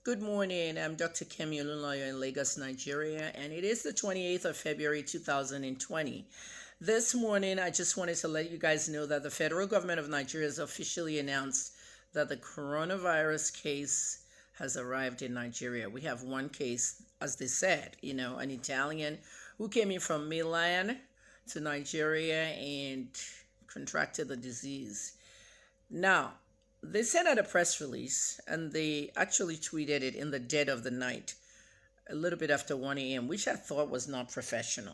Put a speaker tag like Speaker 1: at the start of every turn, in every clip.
Speaker 1: Good morning. I'm Dr. Kemi Olunloyo in Lagos, Nigeria, and it is the 28th of February 2020. This morning, I just wanted to let you guys know that the federal government of Nigeria has officially announced that the coronavirus case has arrived in Nigeria. We have one case, as they said, an Italian who came in from Milan to Nigeria and contracted the disease. Now, they sent out a press release and they actually tweeted it in the dead of the night, a little bit after 1 a.m., which I thought was not professional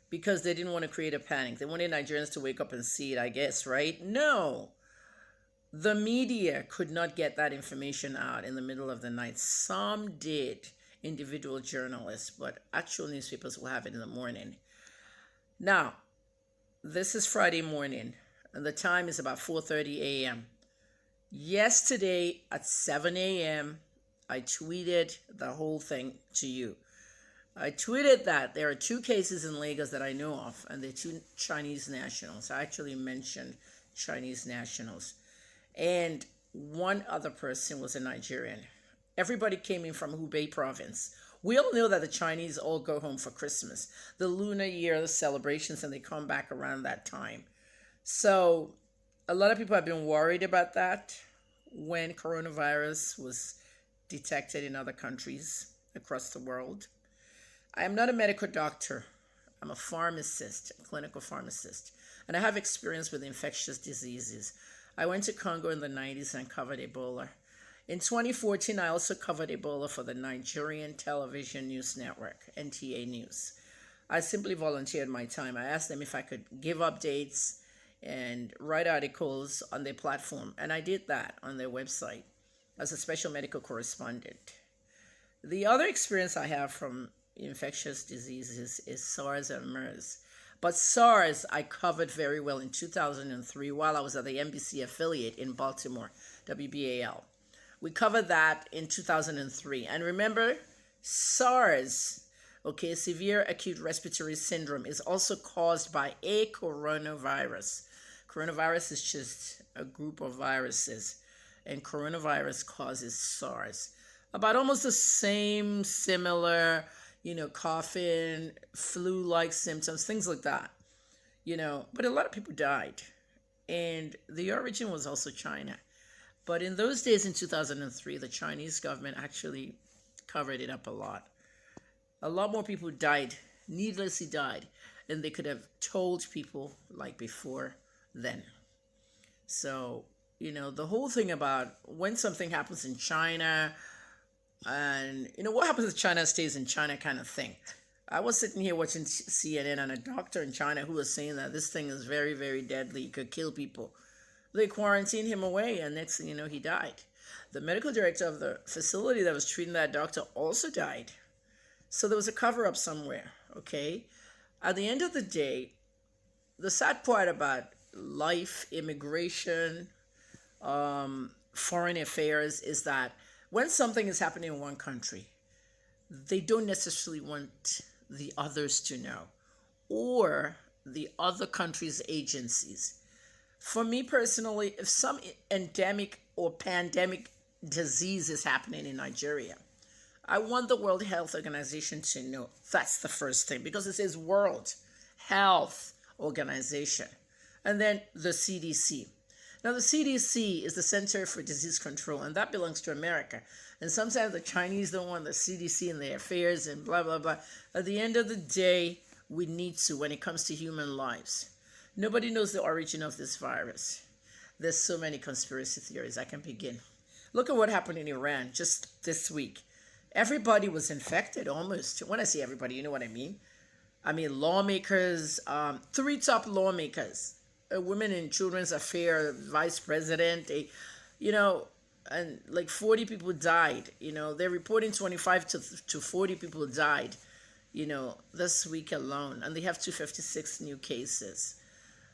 Speaker 1: because they didn't want to create a panic. They wanted Nigerians to wake up and see it, I guess, right? No. The media could not get that information out in the middle of the night. Some did, individual journalists, but actual newspapers will have it in the morning. Now, this is Friday morning, and the time is about 4:30 a.m. Yesterday at 7 a.m., I tweeted the whole thing to you. I tweeted that there are two cases in Lagos that I know of, and they're two Chinese nationals. I actually mentioned Chinese nationals. And one other person was a Nigerian. Everybody came in from Hubei province. We all know that the Chinese all go home for Christmas, the Lunar Year, the celebrations, and they come back around that time. So a lot of people have been worried about that when coronavirus was detected in other countries across the world. I am not a medical doctor. I'm a pharmacist, a clinical pharmacist, and I have experience with infectious diseases. I went to Congo in the 90s and covered Ebola. In 2014, I also covered Ebola for the Nigerian Television News Network, NTA News. I simply volunteered my time. I asked them if I could give updates and write articles on their platform. And I did that on their website as a special medical correspondent. The other experience I have from infectious diseases is SARS and MERS. But SARS I covered very well in 2003 while I was at the NBC affiliate in Baltimore, WBAL. We covered that in 2003. And remember, SARS, severe acute respiratory syndrome, is also caused by a coronavirus. Coronavirus is just a group of viruses, and coronavirus causes SARS. About almost the same, similar, coughing, flu-like symptoms, things like that, But a lot of people died, and the origin was also China. But in those days, in 2003, the Chinese government actually covered it up a lot. A lot more people died, needlessly died, than they could have told people like before then. So, the whole thing about when something happens in China and, what happens in China stays in China kind of thing. I was sitting here watching CNN and a doctor in China who was saying that this thing is very, very deadly. It could kill people. They quarantined him away, and next thing you know, he died. The medical director of the facility that was treating that doctor also died. So there was a cover-up somewhere, okay? At the end of the day, the sad part about life, immigration, foreign affairs is that when something is happening in one country, they don't necessarily want the others to know or the other country's agencies. For me personally, if some endemic or pandemic disease is happening in Nigeria, I want the World Health Organization to know. That's the first thing, because it says World Health Organization. And then the CDC. Now, the CDC is the Center for Disease Control, and that belongs to America. And sometimes the Chinese don't want the CDC in their affairs and blah, blah, blah. At the end of the day, we need to when it comes to human lives. Nobody knows the origin of this virus. There's so many conspiracy theories. I can begin. Look at what happened in Iran just this week. Everybody was infected almost. When I say everybody, you know what I mean? Lawmakers, 3 top lawmakers, a women and children's affairs vice president, and like 40 people died. They're reporting 25 to 40 people died, this week alone. And they have 256 new cases.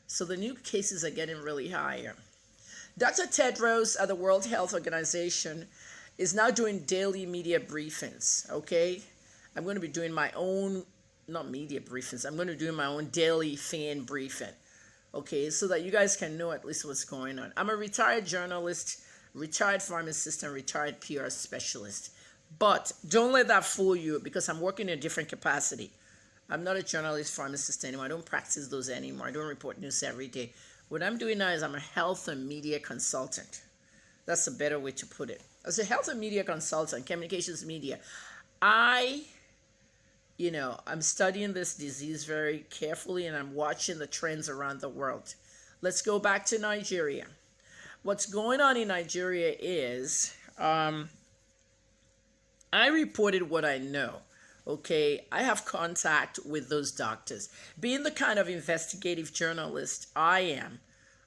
Speaker 1: So the new cases are getting really higher. Dr. Tedros at the World Health Organization is now doing daily media briefings, okay? I'm going to be doing my own, not media briefings, I'm going to be doing my own daily fan briefing, okay? So that you guys can know at least what's going on. I'm a retired journalist. retired pharmacist and retired PR specialist. But don't let that fool you, because I'm working in a different capacity. I'm not a journalist pharmacist anymore. I don't practice those anymore. I don't report news every day. What I'm doing now is I'm a health and media consultant. That's a better way to put it. As a health and media consultant, communications media, I'm studying this disease very carefully, and I'm watching the trends around the world. Let's go back to Nigeria. What's going on in Nigeria is, I reported what I know. Okay, I have contact with those doctors. Being the kind of investigative journalist I am,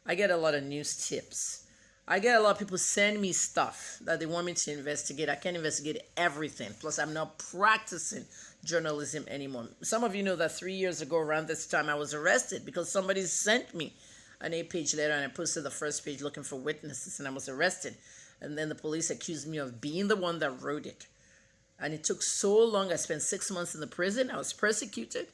Speaker 1: I get a lot of news tips. I get a lot of people send me stuff that they want me to investigate. I can't investigate everything. Plus, I'm not practicing journalism anymore. Some of you know that 3 years ago around this time, I was arrested because somebody sent me an 8-page letter, and I posted the first page looking for witnesses, and I was arrested. And then the police accused me of being the one that wrote it. And it took so long. I spent 6 months in the prison. I was persecuted.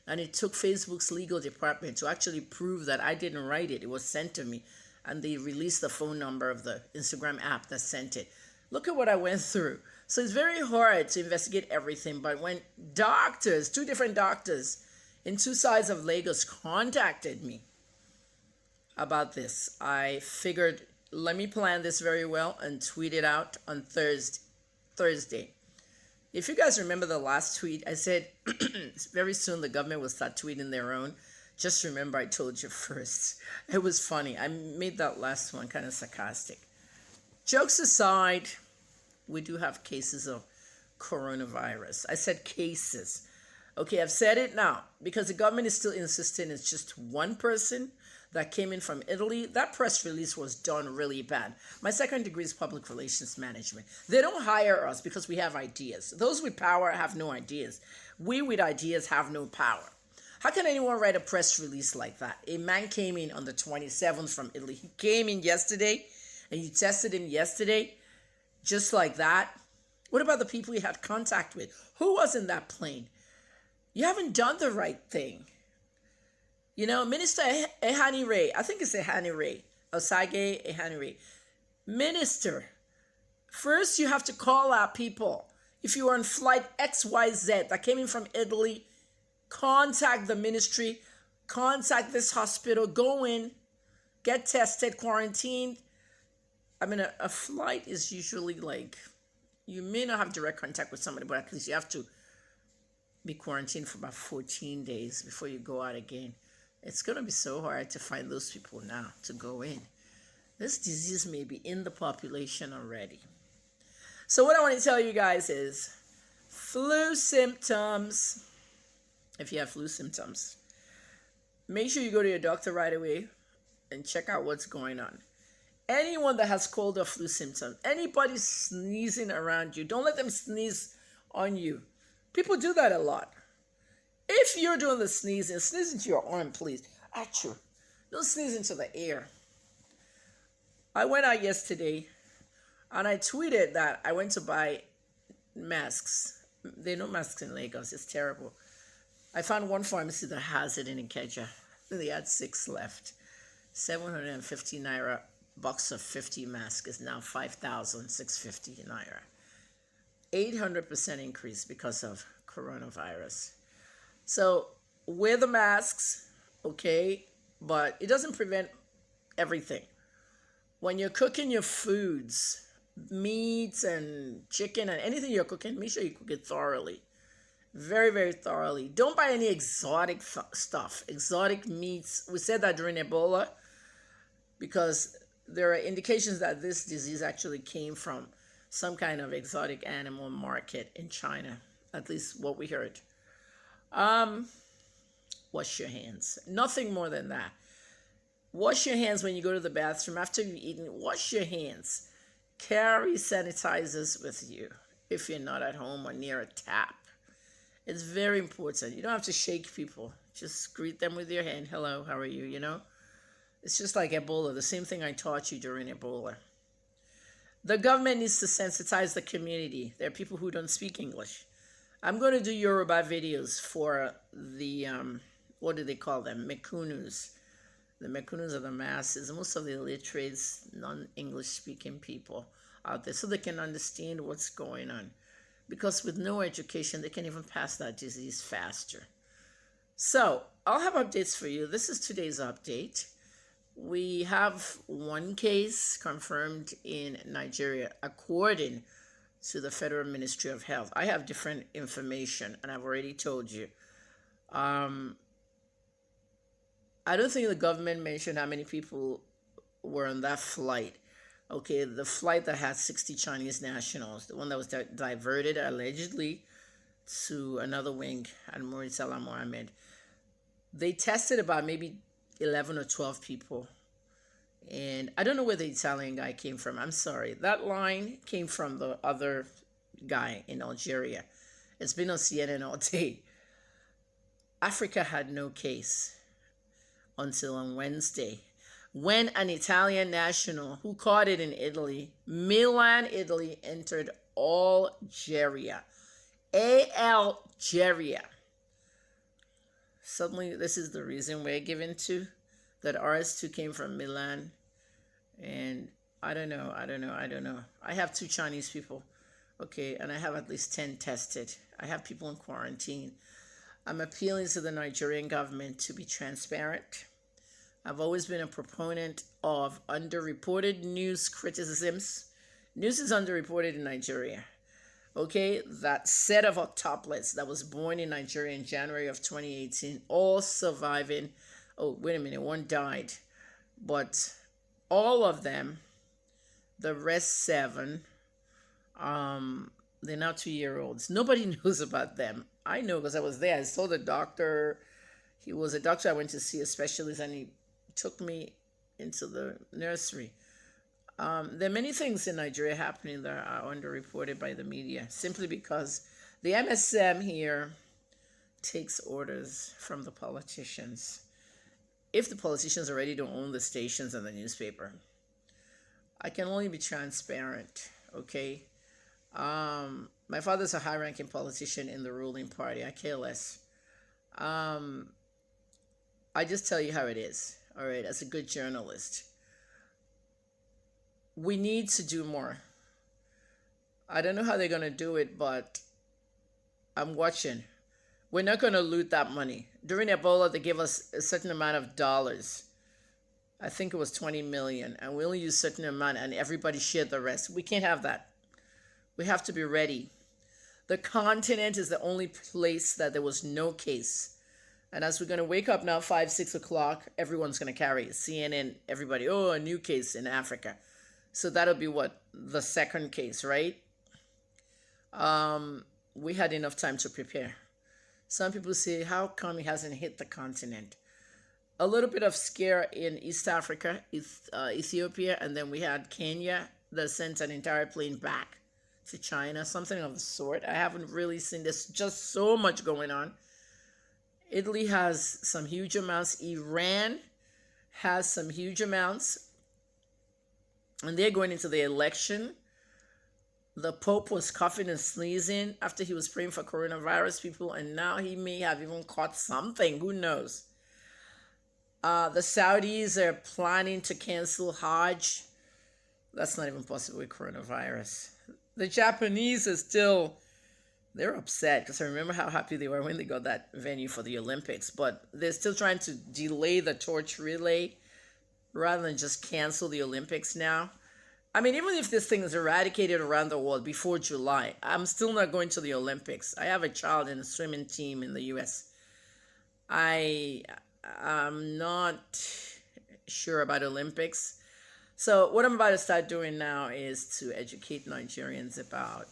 Speaker 1: And it took Facebook's legal department to actually prove that I didn't write it. It was sent to me. And they released the phone number of the Instagram app that sent it. Look at what I went through. So it's very hard to investigate everything. But when doctors, 2 different doctors in 2 sides of Lagos contacted me about this, I figured, let me plan this very well and tweet it out on Thursday. If you guys remember the last tweet, I said very soon the government will start tweeting their own. Just remember I told you first. It was funny. I made that last one kind of sarcastic. Jokes aside, we do have cases of coronavirus. I said cases. Okay, I've said it now because the government is still insisting it's just one person that came in from Italy. That press release was done really bad. My second degree is public relations management. They don't hire us because we have ideas. Those with power have no ideas. We with ideas have no power. How can anyone write a press release like that? A man came in on the 27th from Italy. He came in yesterday, and you tested him yesterday, just like that. What about the people you had contact with? Who was in that plane? You haven't done the right thing. You know, Minister Ehani Ray, I think it's Ehani Ray, Osage Ehani Ray. Minister, first you have to call out people. If you are on flight XYZ that came in from Italy, contact the ministry, contact this hospital, go in, get tested, quarantined. I mean, a flight is usually like, you may not have direct contact with somebody, but at least you have to be quarantined for about 14 days before you go out again. It's going to be so hard to find those people now to go in. This disease may be in the population already. So what I want to tell you guys is flu symptoms. If you have flu symptoms, make sure you go to your doctor right away and check out what's going on. Anyone that has cold or flu symptoms, anybody sneezing around you, don't let them sneeze on you. People do that a lot. If you're doing the sneezing, sneeze into your arm, please. Achoo. Don't sneeze into the air. I went out yesterday and I tweeted that I went to buy masks. There are no masks in Lagos. It's terrible. I found one pharmacy that has it in Ikeja. They had 6 left. 750 naira box of 50 masks is now 5,650 naira. 800% increase because of coronavirus. So wear the masks, okay, but it doesn't prevent everything. When you're cooking your foods, meats and chicken and anything you're cooking, make sure you cook it thoroughly. Very, very thoroughly. Don't buy any exotic stuff, exotic meats. We said that during Ebola because there are indications that this disease actually came from some kind of exotic animal market in China, at least what we heard. Wash your hands. Nothing more than that. Wash your hands when you go to the bathroom. After you've eaten, wash your hands. Carry sanitizers with you if you're not at home or near a tap. It's very important. You don't have to shake people. Just greet them with your hand. Hello, how are you? You know? It's just like Ebola, the same thing I taught you during Ebola. The government needs to sensitize the community. There are people who don't speak English. I'm going to do Yoruba videos for the, what do they call them? Mekunus. the mekunus of the masses, most of the illiterates, non-English speaking people out there, so they can understand what's going on. Because with no education, they can even pass that disease faster. So I'll have updates for you. This is today's update. We have one case confirmed in Nigeria, according to the Federal Ministry of Health. I have different information, and I've already told you. I don't think the government mentioned how many people were on that flight. Okay, the flight that had 60 Chinese nationals, the one that was diverted allegedly to another wing at Muritala Mohammed. They tested about maybe 11 or 12 people. And I don't know where the Italian guy came from. I'm sorry. That line came from the other guy in Algeria. It's been on CNN all day. Africa had no case until on Wednesday, when an Italian national who caught it in Italy, Milan, Italy, entered Algeria. Algeria. Suddenly, this is the reason we're given to, that ours too came from Milan. And I don't know. I have 2 Chinese people, okay, and I have at least 10 tested. I have people in quarantine. I'm appealing to the Nigerian government to be transparent. I've always been a proponent of underreported news criticisms. News is underreported in Nigeria. Okay, that set of octuplets that was born in Nigeria in January of 2018, all surviving. Oh, wait a minute, one died. But all of them, the rest 7, they're now 2-year-olds. Nobody knows about them. I know because I was there. I saw the doctor. He was a doctor I went to see, a specialist, and he took me into the nursery. There are many things in Nigeria happening that are underreported by the media, simply because the MSM here takes orders from the politicians. If the politicians already don't own the stations and the newspaper, I can only be transparent, okay? My father's a high-ranking politician in the ruling party. I care less. I just tell you how it is, all right, as a good journalist. We need to do more. I don't know how they're going to do it, but I'm watching. We're not going to loot that money. During Ebola, they gave us a certain amount of dollars. I think it was 20 million, and we only used a certain amount, and everybody shared the rest. We can't have that. We have to be ready. The continent is the only place that there was no case. And as we're going to wake up now, 5, 6 o'clock, everyone's going to carry it. CNN, everybody, oh, a new case in Africa. So that'll be what? The second case, right? We had enough time to prepare. Some people say, how come it hasn't hit the continent? A little bit of scare in East Africa, Ethiopia, and then we had Kenya that sent an entire plane back to China, something of the sort. I haven't really seen this, just so much going on. Italy has some huge amounts. Iran has some huge amounts. And they're going into the election. The Pope was coughing and sneezing after he was praying for coronavirus people, and now he may have even caught something. Who knows? The Saudis are planning to cancel Hajj. That's not even possible with coronavirus. The Japanese are still, they're upset because I remember how happy they were when they got that venue for the Olympics, but they're still trying to delay the torch relay rather than just cancel the Olympics now. I mean, even if this thing is eradicated around the world before July, I'm still not going to the Olympics. I have a child in a swimming team in the U.S. I'm not sure about Olympics. So what I'm about to start doing now is to educate Nigerians about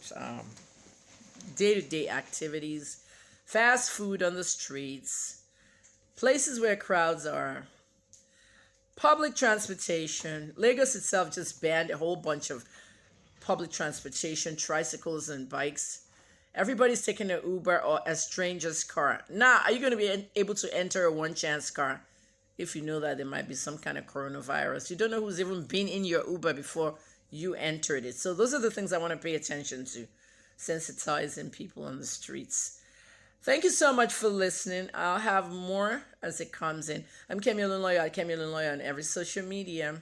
Speaker 1: day-to-day activities, fast food on the streets, places where crowds are, public transportation. Lagos itself just banned a whole bunch of public transportation, tricycles and bikes. Everybody's taking an Uber or a stranger's car. Now, are you going to be able to enter a one-chance car if you know that there might be some kind of coronavirus? You don't know who's even been in your Uber before you entered it. So those are the things I want to pay attention to, sensitizing people on the streets. Thank you so much for listening. I'll have more as it comes in. I'm Kemi Lawyer at Kemi Lawyer on every social media.